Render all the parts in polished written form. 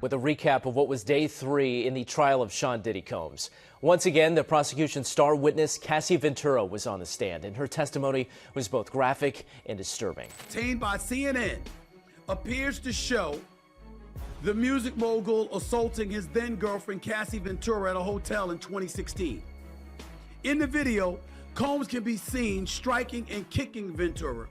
With a recap of what was day 3 in the trial of Sean Diddy Combs. Once again, the prosecution's star witness, Cassie Ventura, was on the stand, and her testimony was both graphic and disturbing. Obtained by CNN appears to show the music mogul assaulting his then-girlfriend, Cassie Ventura, at a hotel in 2016. In the video, Combs can be seen striking and kicking Ventura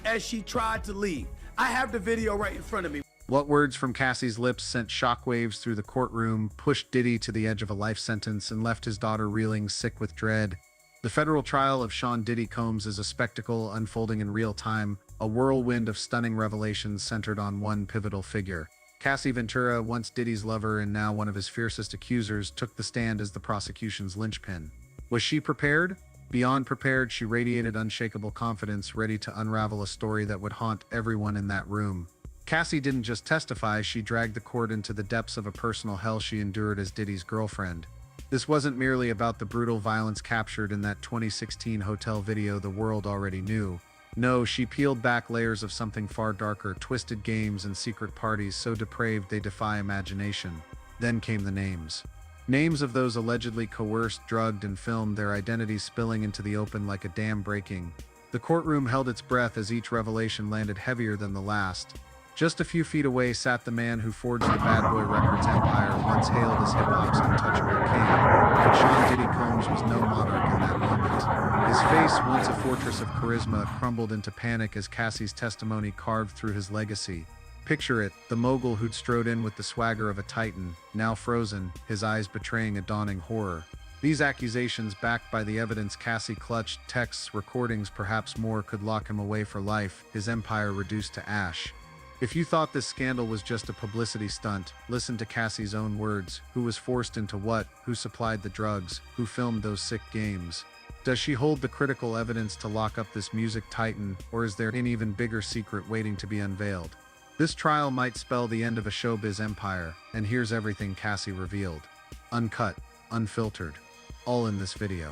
as she tried to leave. I have the video right in front of me. What words from Cassie's lips sent shockwaves through the courtroom, pushed Diddy to the edge of a life sentence, and left his daughter reeling, sick with dread. The federal trial of Sean Diddy Combs is a spectacle unfolding in real time, a whirlwind of stunning revelations centered on one pivotal figure. Cassie Ventura, once Diddy's lover and now one of his fiercest accusers, took the stand as the prosecution's linchpin. Was she prepared? Beyond prepared, she radiated unshakable confidence, ready to unravel a story that would haunt everyone in that room. Cassie didn't just testify, she dragged the court into the depths of a personal hell she endured as Diddy's girlfriend. This wasn't merely about the brutal violence captured in that 2016 hotel video the world already knew. No, she peeled back layers of something far darker, twisted games and secret parties so depraved they defy imagination. Then came the names. Names of those allegedly coerced, drugged, and filmed, their identities spilling into the open like a dam breaking. The courtroom held its breath as each revelation landed heavier than the last. Just a few feet away sat the man who forged the Bad Boy Records empire, once hailed as hip-hop's untouchable king. But Sean Diddy Combs was no monarch in that moment. His face, once a fortress of charisma, crumbled into panic as Cassie's testimony carved through his legacy. Picture it, the mogul who'd strode in with the swagger of a titan, now frozen, his eyes betraying a dawning horror. These accusations, backed by the evidence Cassie clutched, texts, recordings, perhaps more, could lock him away for life, his empire reduced to ash. If you thought this scandal was just a publicity stunt, listen to Cassie's own words. Who was forced into what? Who supplied the drugs? Who filmed those sick games? Does she hold the critical evidence to lock up this music titan, or is there an even bigger secret waiting to be unveiled? This trial might spell the end of a showbiz empire, and here's everything Cassie revealed. Uncut, unfiltered, all in this video.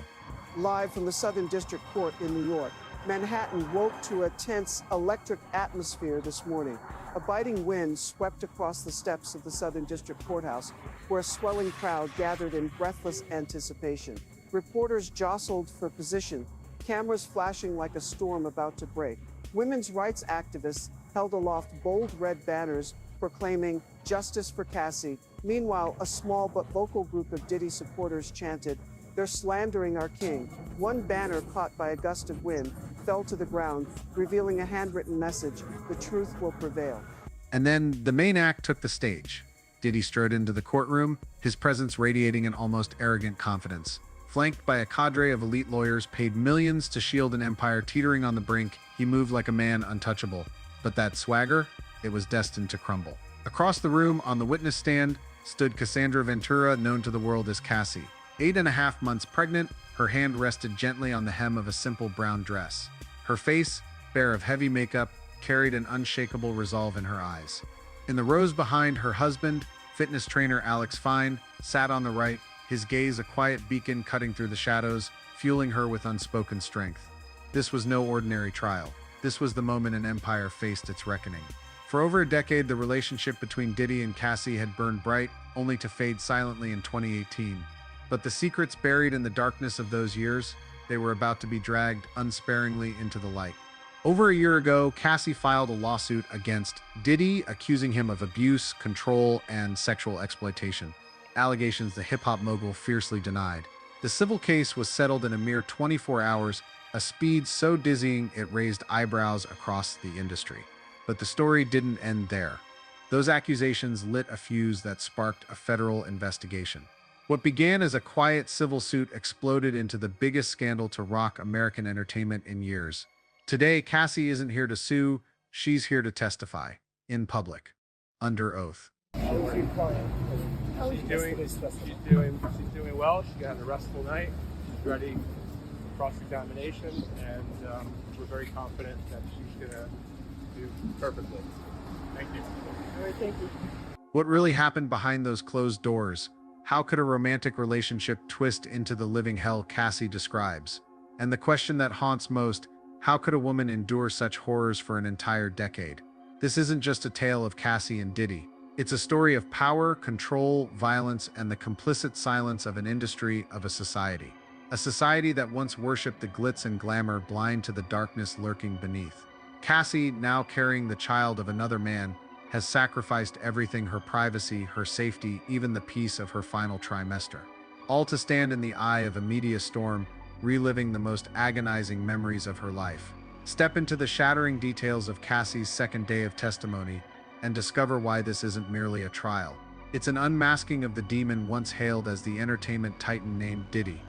Live from the Southern District Court in New York, Manhattan woke to a tense electric atmosphere this morning. A biting wind swept across the steps of the Southern District Courthouse, where a swelling crowd gathered in breathless anticipation. Reporters jostled for position, cameras flashing like a storm about to break. Women's rights activists held aloft bold red banners proclaiming justice for Cassie. Meanwhile, a small but vocal group of Diddy supporters chanted, "They're slandering our king." One banner, caught by a gust of wind, fell to the ground, revealing a handwritten message, "The truth will prevail." And then the main act took the stage. Diddy strode into the courtroom, his presence radiating an almost arrogant confidence. Flanked by a cadre of elite lawyers paid millions to shield an empire teetering on the brink, he moved like a man untouchable. But that swagger, it was destined to crumble. Across the room, on the witness stand, stood Cassandra Ventura, known to the world as Cassie. 8.5 months pregnant, her hand rested gently on the hem of a simple brown dress. Her face, bare of heavy makeup, carried an unshakable resolve in her eyes. In the rows behind, her husband, fitness trainer Alex Fine, sat on the right, his gaze a quiet beacon cutting through the shadows, fueling her with unspoken strength. This was no ordinary trial. This was the moment an empire faced its reckoning. For over a decade, the relationship between Diddy and Cassie had burned bright, only to fade silently in 2018. But the secrets buried in the darkness of those years, they were about to be dragged unsparingly into the light. Over a year ago, Cassie filed a lawsuit against Diddy, accusing him of abuse, control, and sexual exploitation. Allegations the hip-hop mogul fiercely denied. The civil case was settled in a mere 24 hours, a speed so dizzying it raised eyebrows across the industry. But the story didn't end there. Those accusations lit a fuse that sparked a federal investigation. What began as a quiet civil suit exploded into the biggest scandal to rock American entertainment in years. Today, Cassie isn't here to sue, she's here to testify, in public, under oath. She's doing well. She got a restful night. She's ready for cross-examination, and we're very confident that she's going to do perfectly. Thank you. All right, thank you. What really happened behind those closed doors? How could a romantic relationship twist into the living hell Cassie describes? And the question that haunts most, How could a woman endure such horrors for an entire decade? This isn't just a tale of Cassie and Diddy. It's a story of power, control, violence, and the complicit silence of an industry, of a society. A society that once worshipped the glitz and glamour, blind to the darkness lurking beneath. Cassie, now carrying the child of another man, has sacrificed everything: her privacy, her safety, even the peace of her final trimester. All to stand in the eye of a media storm, reliving the most agonizing memories of her life. Step into the shattering details of Cassie's second day of testimony and discover why this isn't merely a trial. It's an unmasking of the demon once hailed as the entertainment titan named Diddy.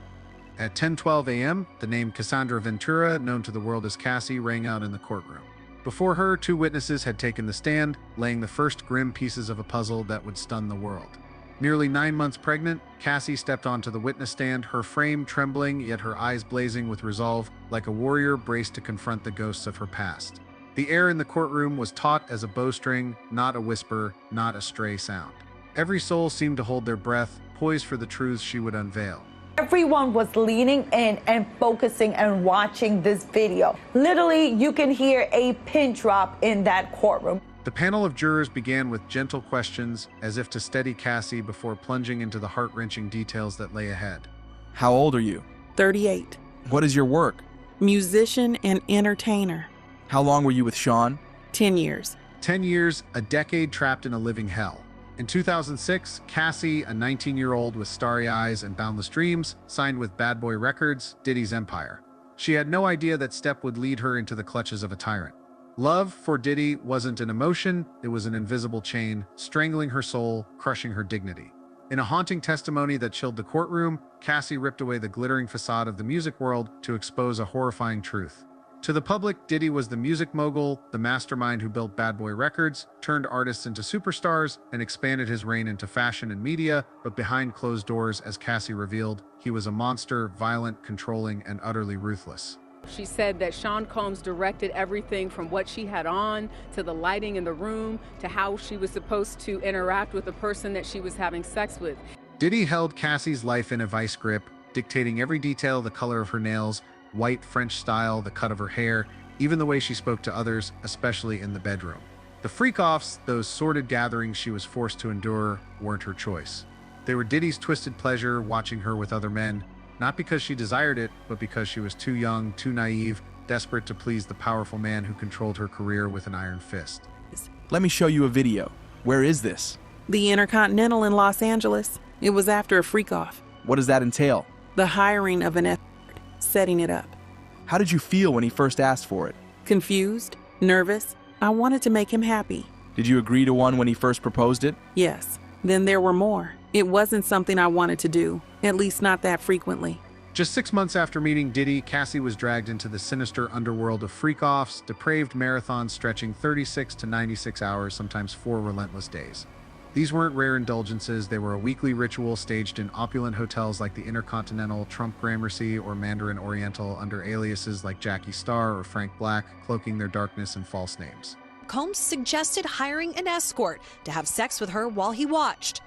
At 10:12 a.m., the name Cassandra Ventura, known to the world as Cassie, rang out in the courtroom. Before her, two witnesses had taken the stand, laying the first grim pieces of a puzzle that would stun the world. Nearly 9 months pregnant, Cassie stepped onto the witness stand, her frame trembling, yet her eyes blazing with resolve, like a warrior braced to confront the ghosts of her past. The air in the courtroom was taut as a bowstring, not a whisper, not a stray sound. Every soul seemed to hold their breath, poised for the truths she would unveil. Everyone was leaning in and focusing and watching this video. Literally, you can hear a pin drop in that courtroom. The panel of jurors began with gentle questions, as if to steady Cassie before plunging into the heart-wrenching details that lay ahead. How old are you? 38. What is your work? Musician and entertainer. How long were you with Sean? 10 years. 10 years, a decade trapped in a living hell. In 2006, Cassie, a 19-year-old with starry eyes and boundless dreams, signed with Bad Boy Records, Diddy's empire. She had no idea that step would lead her into the clutches of a tyrant. Love for Diddy wasn't an emotion, it was an invisible chain, strangling her soul, crushing her dignity. In a haunting testimony that chilled the courtroom, Cassie ripped away the glittering facade of the music world to expose a horrifying truth. To the public, Diddy was the music mogul, the mastermind who built Bad Boy Records, turned artists into superstars, and expanded his reign into fashion and media, but behind closed doors, as Cassie revealed, he was a monster, violent, controlling, and utterly ruthless. She said that Sean Combs directed everything from what she had on, to the lighting in the room, to how she was supposed to interact with the person that she was having sex with. Diddy held Cassie's life in a vice grip, dictating every detail: the color of her nails, white French style, the cut of her hair, even the way she spoke to others, especially in the bedroom. The freak-offs, those sordid gatherings she was forced to endure, weren't her choice. They were Diddy's twisted pleasure, watching her with other men, not because she desired it, but because she was too young, too naive, desperate to please the powerful man who controlled her career with an iron fist. Let me show you a video. Where is this? The Intercontinental in Los Angeles. It was after a freak-off. What does that entail? The hiring of an escort, setting it up. How did you feel when he first asked for it? Confused, nervous. I wanted to make him happy. Did you agree to one when he first proposed it? Yes. Then there were more. It wasn't something I wanted to do, at least not that frequently. Just 6 months after meeting Diddy, Cassie was dragged into the sinister underworld of freak-offs, depraved marathons stretching 36 to 96 hours, sometimes 4 relentless days. These weren't rare indulgences, they were a weekly ritual staged in opulent hotels like the Intercontinental, Trump Gramercy, or Mandarin Oriental under aliases like Jackie Starr or Frank Black, cloaking their darkness in false names. Combs suggested hiring an escort to have sex with her while he watched.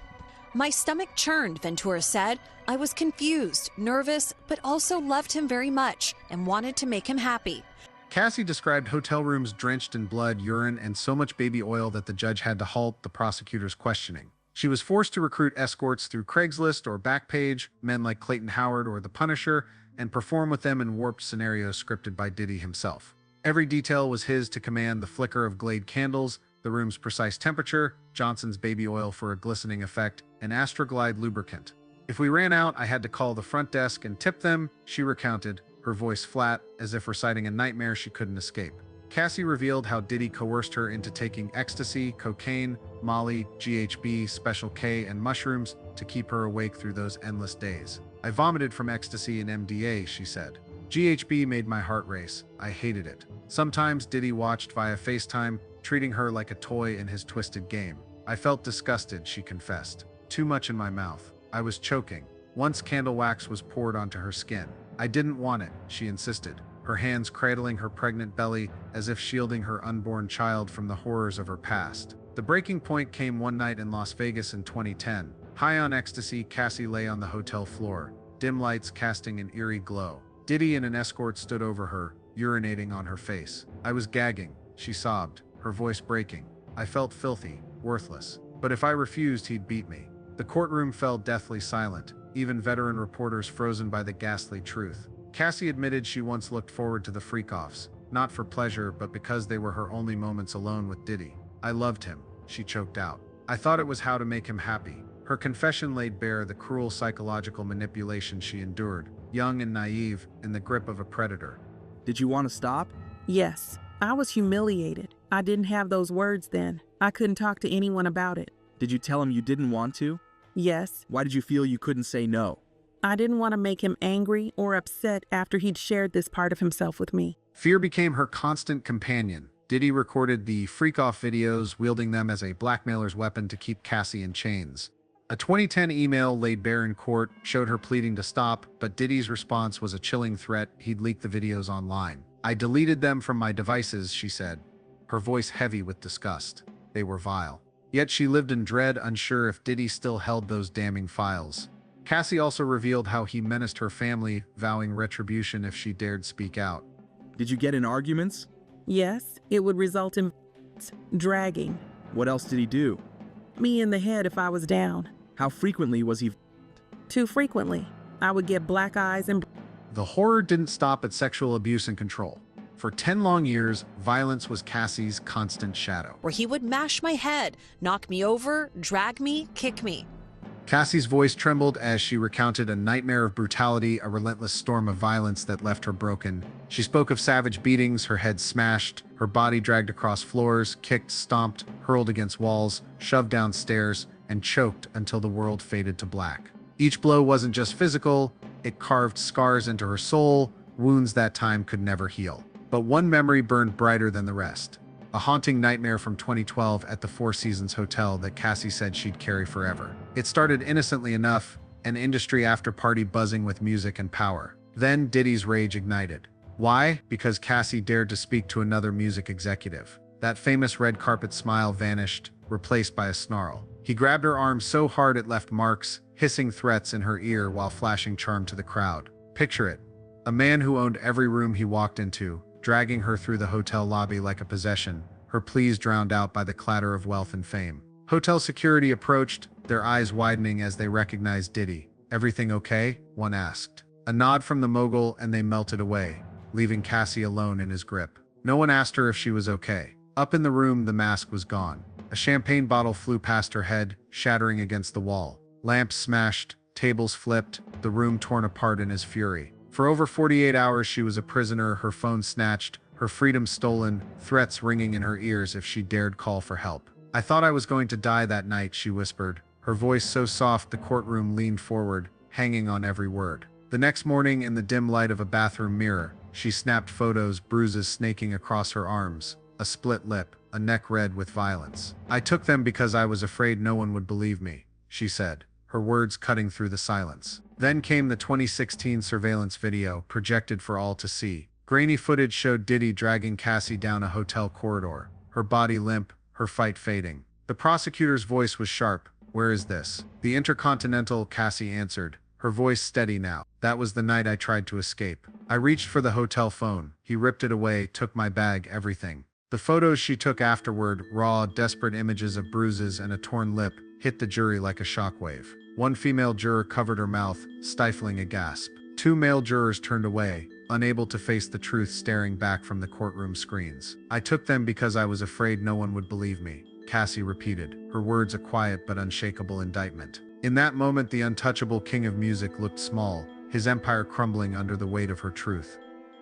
"My stomach churned," Ventura said. "I was confused, nervous, but also loved him very much and wanted to make him happy." Cassie described hotel rooms drenched in blood, urine, and so much baby oil that the judge had to halt the prosecutor's questioning. She was forced to recruit escorts through Craigslist or Backpage, men like Clayton Howard or The Punisher, and perform with them in warped scenarios scripted by Diddy himself. Every detail was his to command: the flicker of Glade candles, the room's precise temperature, Johnson's baby oil for a glistening effect, and Astroglide lubricant. "If we ran out, I had to call the front desk and tip them," she recounted, her voice flat, as if reciting a nightmare she couldn't escape. Cassie revealed how Diddy coerced her into taking ecstasy, cocaine, Molly, GHB, Special K, and mushrooms to keep her awake through those endless days. "I vomited from ecstasy and MDA," she said. "GHB made my heart race. I hated it." Sometimes Diddy watched via FaceTime, treating her like a toy in his twisted game. "I felt disgusted," she confessed. "Too much in my mouth. I was choking. Once candle wax was poured onto her skin. I didn't want it," she insisted, her hands cradling her pregnant belly as if shielding her unborn child from the horrors of her past. The breaking point came one night in Las Vegas in 2010. High on ecstasy, Cassie lay on the hotel floor, dim lights casting an eerie glow. Diddy and an escort stood over her, urinating on her face. I was gagging, she sobbed, her voice breaking. I felt filthy, worthless. But if I refused, he'd beat me. The courtroom fell deathly silent, even veteran reporters frozen by the ghastly truth. Cassie admitted she once looked forward to the freak-offs, not for pleasure, but because they were her only moments alone with Diddy. I loved him, she choked out. I thought it was how to make him happy. Her confession laid bare the cruel psychological manipulation she endured, young and naive, in the grip of a predator. Did you want to stop? Yes, I was humiliated. I didn't have those words then. I couldn't talk to anyone about it. Did you tell him you didn't want to? Yes. Why did you feel you couldn't say no? I didn't want to make him angry or upset after he'd shared this part of himself with me. Fear became her constant companion. Diddy recorded the freak-off videos, wielding them as a blackmailer's weapon to keep Cassie in chains. A 2010 email laid bare in court showed her pleading to stop, but Diddy's response was a chilling threat he'd leak the videos online. I deleted them from my devices, she said, her voice heavy with disgust. They were vile. Yet she lived in dread, unsure if Diddy still held those damning files. Cassie also revealed how he menaced her family, vowing retribution if she dared speak out. Did you get in arguments? Yes, it would result in dragging. What else did he do? Me in the head if I was down. How frequently was he? Too frequently. I would get black eyes and... The horror didn't stop at sexual abuse and control. For 10 long years, violence was Cassie's constant shadow. Where he would mash my head, knock me over, drag me, kick me. Cassie's voice trembled as she recounted a nightmare of brutality, a relentless storm of violence that left her broken. She spoke of savage beatings, her head smashed, her body dragged across floors, kicked, stomped, hurled against walls, shoved down stairs, and choked until the world faded to black. Each blow wasn't just physical, it carved scars into her soul, wounds that time could never heal. But one memory burned brighter than the rest. A haunting nightmare from 2012 at the Four Seasons Hotel that Cassie said she'd carry forever. It started innocently enough, an industry after-party buzzing with music and power. Then Diddy's rage ignited. Why? Because Cassie dared to speak to another music executive. That famous red carpet smile vanished, replaced by a snarl. He grabbed her arm so hard it left marks, hissing threats in her ear while flashing charm to the crowd. Picture it. A man who owned every room he walked into, dragging her through the hotel lobby like a possession, her pleas drowned out by the clatter of wealth and fame. Hotel security approached, their eyes widening as they recognized Diddy. "Everything okay?" one asked. A nod from the mogul and they melted away, leaving Cassie alone in his grip. No one asked her if she was okay. Up in the room, the mask was gone. A champagne bottle flew past her head, shattering against the wall. Lamps smashed, tables flipped, the room torn apart in his fury. For over 48 hours she was a prisoner, her phone snatched, her freedom stolen, threats ringing in her ears if she dared call for help. "I thought I was going to die that night," she whispered, her voice so soft the courtroom leaned forward, hanging on every word. The next morning, in the dim light of a bathroom mirror, she snapped photos, bruises snaking across her arms, a split lip, a neck red with violence. "I took them because I was afraid no one would believe me," she said, her words cutting through the silence. Then came the 2016 surveillance video, projected for all to see. Grainy footage showed Diddy dragging Cassie down a hotel corridor, her body limp, her fight fading. The prosecutor's voice was sharp. "Where is this?" "The Intercontinental," Cassie answered, her voice steady now. "That was the night I tried to escape. I reached for the hotel phone. He ripped it away, took my bag, everything." The photos she took afterward, raw, desperate images of bruises and a torn lip, hit the jury like a shockwave. One female juror covered her mouth, stifling a gasp. Two male jurors turned away, unable to face the truth, staring back from the courtroom screens. "I took them because I was afraid no one would believe me," Cassie repeated, her words a quiet but unshakable indictment. In that moment, the untouchable king of music looked small, his empire crumbling under the weight of her truth.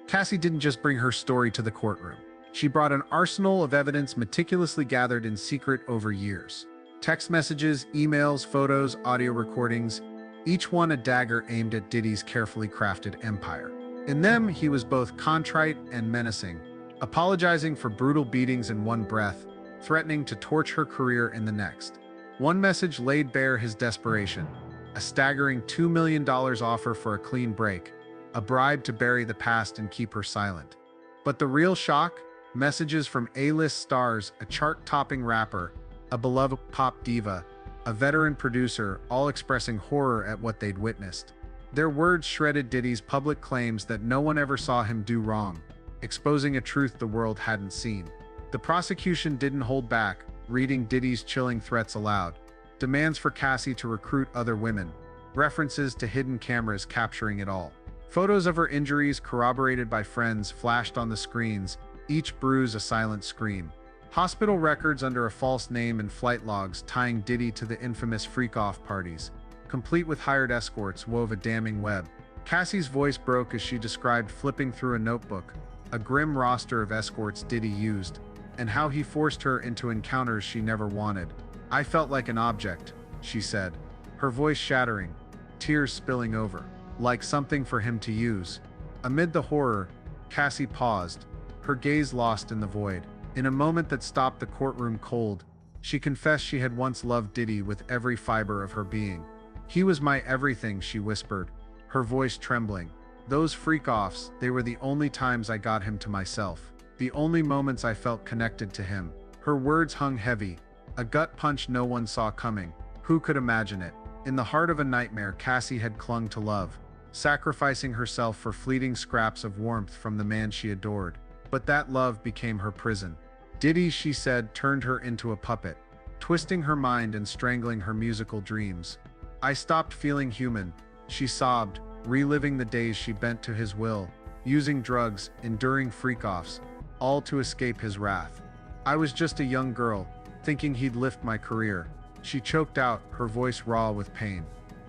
Cassie didn't just bring her story to the courtroom. She brought an arsenal of evidence meticulously gathered in secret over years. Text messages, emails, photos, audio recordings, each one a dagger aimed at Diddy's carefully crafted empire. In them, he was both contrite and menacing, apologizing for brutal beatings in one breath, threatening to torch her career in the next. One message laid bare his desperation, a staggering $2 million offer for a clean break, a bribe to bury the past and keep her silent. But the real shock? Messages from A-list stars, a chart-topping rapper, a beloved pop diva, a veteran producer, all expressing horror at what they'd witnessed. Their words shredded Diddy's public claims that no one ever saw him do wrong, exposing a truth the world hadn't seen. The prosecution didn't hold back, reading Diddy's chilling threats aloud. Demands for Cassie to recruit other women. References to hidden cameras capturing it all. Photos of her injuries corroborated by friends flashed on the screens, each bruise a silent scream. Hospital records under a false name and flight logs tying Diddy to the infamous freak-off parties, complete with hired escorts, wove a damning web. Cassie's voice broke as she described flipping through a notebook, a grim roster of escorts Diddy used, and how he forced her into encounters she never wanted. "I felt like an object," she said, her voice shattering, tears spilling over, like something for him to use. Amid the horror, Cassie paused, her gaze lost in the void. In a moment that stopped the courtroom cold, she confessed she had once loved Diddy with every fiber of her being. "He was my everything," she whispered, her voice trembling. "Those freak-offs, they were the only times I got him to myself. The only moments I felt connected to him." Her words hung heavy, a gut punch no one saw coming. Who could imagine it? In the heart of a nightmare, Cassie had clung to love, sacrificing herself for fleeting scraps of warmth from the man she adored. But that love became her prison. Diddy, she said, turned her into a puppet, twisting her mind and strangling her musical dreams. "I stopped feeling human," she sobbed, reliving the days she bent to his will, using drugs, enduring freak-offs, all to escape his wrath. "I was just a young girl, thinking he'd lift my career," she choked out, her voice raw with pain.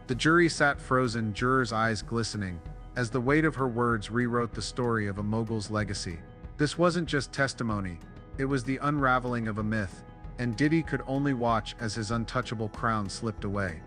The jury sat frozen, jurors' eyes glistening, as the weight of her words rewrote the story of a mogul's legacy. This wasn't just testimony, it was the unraveling of a myth, and Diddy could only watch as his untouchable crown slipped away.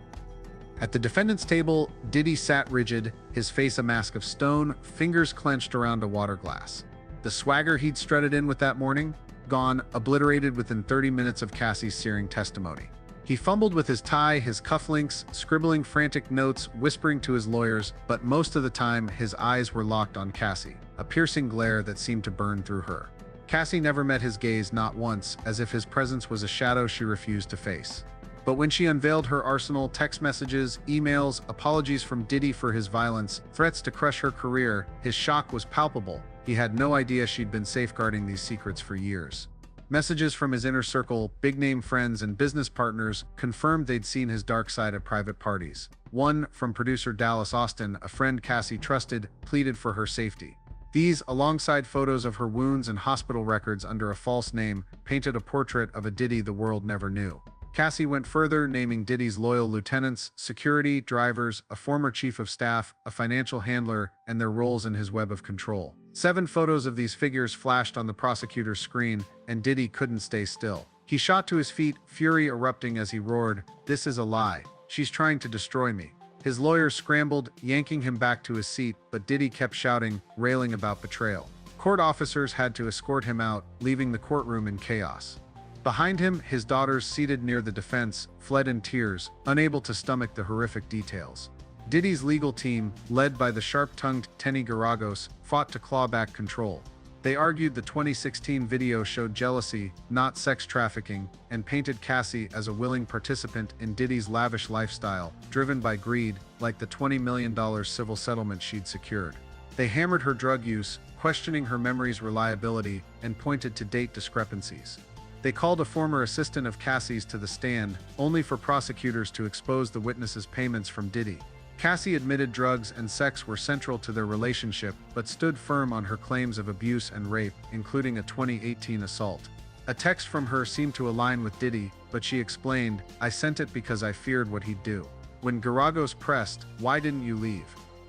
At the defendant's table, Diddy sat rigid, his face a mask of stone, fingers clenched around a water glass. The swagger he'd strutted in with that morning, gone, obliterated within 30 minutes of Cassie's searing testimony. He fumbled with his tie, his cufflinks, scribbling frantic notes, whispering to his lawyers, but most of the time his eyes were locked on Cassie, a piercing glare that seemed to burn through her. Cassie never met his gaze, not once, as if his presence was a shadow she refused to face. But when she unveiled her arsenal, text messages, emails, apologies from Diddy for his violence, threats to crush her career, his shock was palpable. He had no idea she'd been safeguarding these secrets for years. Messages from his inner circle, big-name friends and business partners, confirmed they'd seen his dark side at private parties. One, from producer Dallas Austin, a friend Cassie trusted, pleaded for her safety. These, alongside photos of her wounds and hospital records under a false name, painted a portrait of a Diddy the world never knew. Cassie went further, naming Diddy's loyal lieutenants, security, drivers, a former chief of staff, a financial handler, and their roles in his web of control. 7 photos of these figures flashed on the prosecutor's screen, and Diddy couldn't stay still. He shot to his feet, fury erupting as he roared, "This is a lie. She's trying to destroy me." His lawyers scrambled, yanking him back to his seat, but Diddy kept shouting, railing about betrayal. Court officers had to escort him out, leaving the courtroom in chaos. Behind him, his daughters, seated near the defense, fled in tears, unable to stomach the horrific details. Diddy's legal team, led by the sharp-tongued Tenny Garagos, fought to claw back control. They argued the 2016 video showed jealousy, not sex trafficking, and painted Cassie as a willing participant in Diddy's lavish lifestyle, driven by greed, like the $20 million civil settlement she'd secured. They hammered her drug use, questioning her memory's reliability, and pointed to date discrepancies. They called a former assistant of Cassie's to the stand, only for prosecutors to expose the witness's payments from Diddy. Cassie admitted drugs and sex were central to their relationship, but stood firm on her claims of abuse and rape, including a 2018 assault. A text from her seemed to align with Diddy, but she explained, "I sent it because I feared what he'd do." When Garagos pressed, "Why didn't you leave?"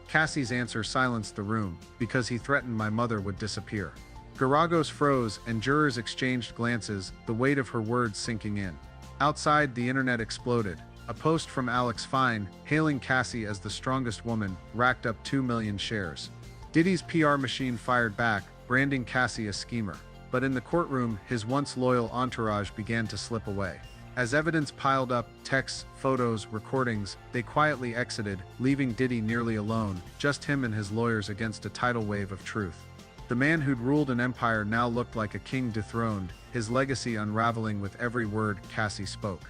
Cassie's answer silenced the room, "Because he threatened my mother would disappear." Garagos froze, and jurors exchanged glances, the weight of her words sinking in. Outside, the internet exploded. A post from Alex Fine, hailing Cassie as the strongest woman, racked up 2 million shares. Diddy's PR machine fired back, branding Cassie a schemer. But in the courtroom, his once loyal entourage began to slip away. As evidence piled up, texts, photos, recordings, they quietly exited, leaving Diddy nearly alone, just him and his lawyers against a tidal wave of truth. The man who'd ruled an empire now looked like a king dethroned, his legacy unraveling with every word Cassie spoke.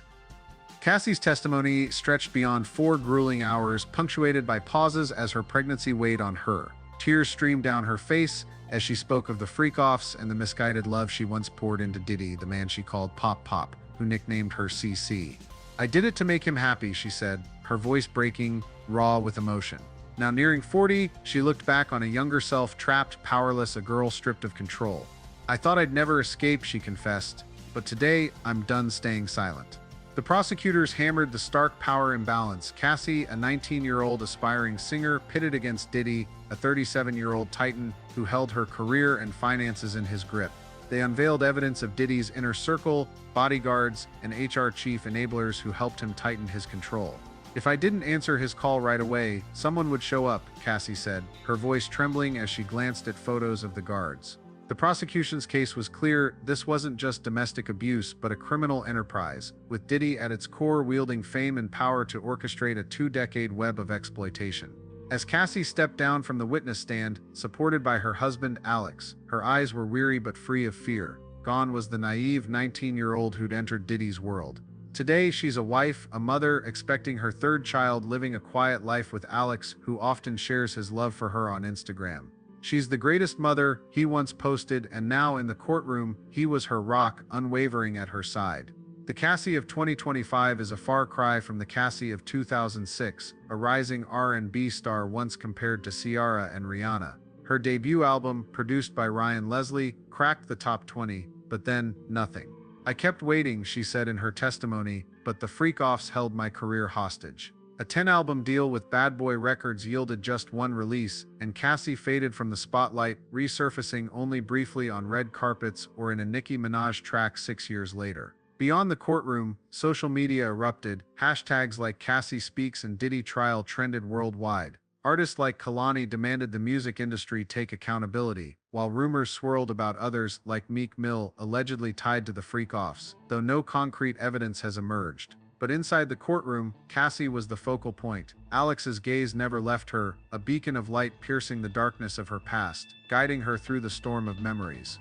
Cassie's testimony stretched beyond 4 grueling hours, punctuated by pauses as her pregnancy weighed on her. Tears streamed down her face as she spoke of the freak-offs and the misguided love she once poured into Diddy, the man she called Pop Pop, who nicknamed her CC. "I did it to make him happy," she said, her voice breaking, raw with emotion. Now nearing 40, she looked back on a younger self, trapped, powerless, a girl stripped of control. "I thought I'd never escape," she confessed, "but today I'm done staying silent." The prosecutors hammered the stark power imbalance. Cassie, a 19-year-old aspiring singer, pitted against Diddy, a 37-year-old titan who held her career and finances in his grip. They unveiled evidence of Diddy's inner circle, bodyguards, and HR chief enablers who helped him tighten his control. "If I didn't answer his call right away, someone would show up," Cassie said, her voice trembling as she glanced at photos of the guards. The prosecution's case was clear. This wasn't just domestic abuse, but a criminal enterprise, with Diddy at its core wielding fame and power to orchestrate a 2-decade web of exploitation. As Cassie stepped down from the witness stand, supported by her husband Alex, her eyes were weary but free of fear. Gone was the naive 19-year-old who'd entered Diddy's world. Today, she's a wife, a mother, expecting her 3rd child, living a quiet life with Alex, who often shares his love for her on Instagram. "She's the greatest mother," he once posted, and now in the courtroom, he was her rock, unwavering at her side. The Cassie of 2025 is a far cry from the Cassie of 2006, a rising R&B star once compared to Ciara and Rihanna. Her debut album, produced by Ryan Leslie, cracked the top 20, but then, nothing. "I kept waiting," she said in her testimony, "but the freak-offs held my career hostage." A 10-album deal with Bad Boy Records yielded just 1 release, and Cassie faded from the spotlight, resurfacing only briefly on red carpets or in a Nicki Minaj track 6 years later. Beyond the courtroom, social media erupted. Hashtags like Cassie Speaks and Diddy Trial trended worldwide. Artists like Kalani demanded the music industry take accountability, while rumors swirled about others like Meek Mill allegedly tied to the freak-offs, though no concrete evidence has emerged. But inside the courtroom, Cassie was the focal point. Alex's gaze never left her, a beacon of light piercing the darkness of her past, guiding her through the storm of memories.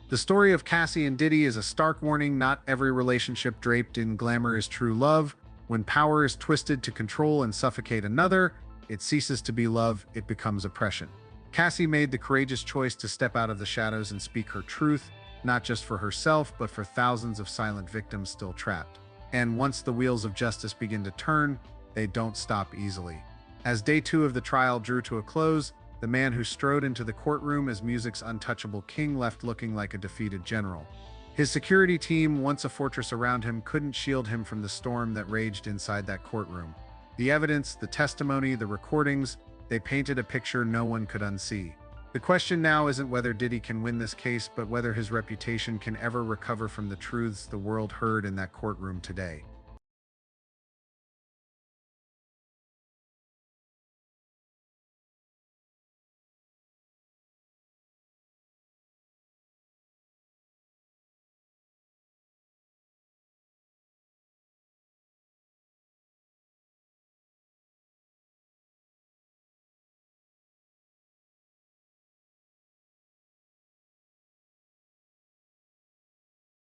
The story of Cassie and Diddy is a stark warning. Not every relationship draped in glamour is true love. When power is twisted to control and suffocate another, it ceases to be love, it becomes oppression. Cassie made the courageous choice to step out of the shadows and speak her truth, not just for herself, but for thousands of silent victims still trapped. And once the wheels of justice begin to turn, they don't stop easily. As day 2 of the trial drew to a close, the man who strode into the courtroom as music's untouchable king left looking like a defeated general. His security team, once a fortress around him, couldn't shield him from the storm that raged inside that courtroom. The evidence, the testimony, the recordings, they painted a picture no one could unsee. The question now isn't whether Diddy can win this case, but whether his reputation can ever recover from the truths the world heard in that courtroom today.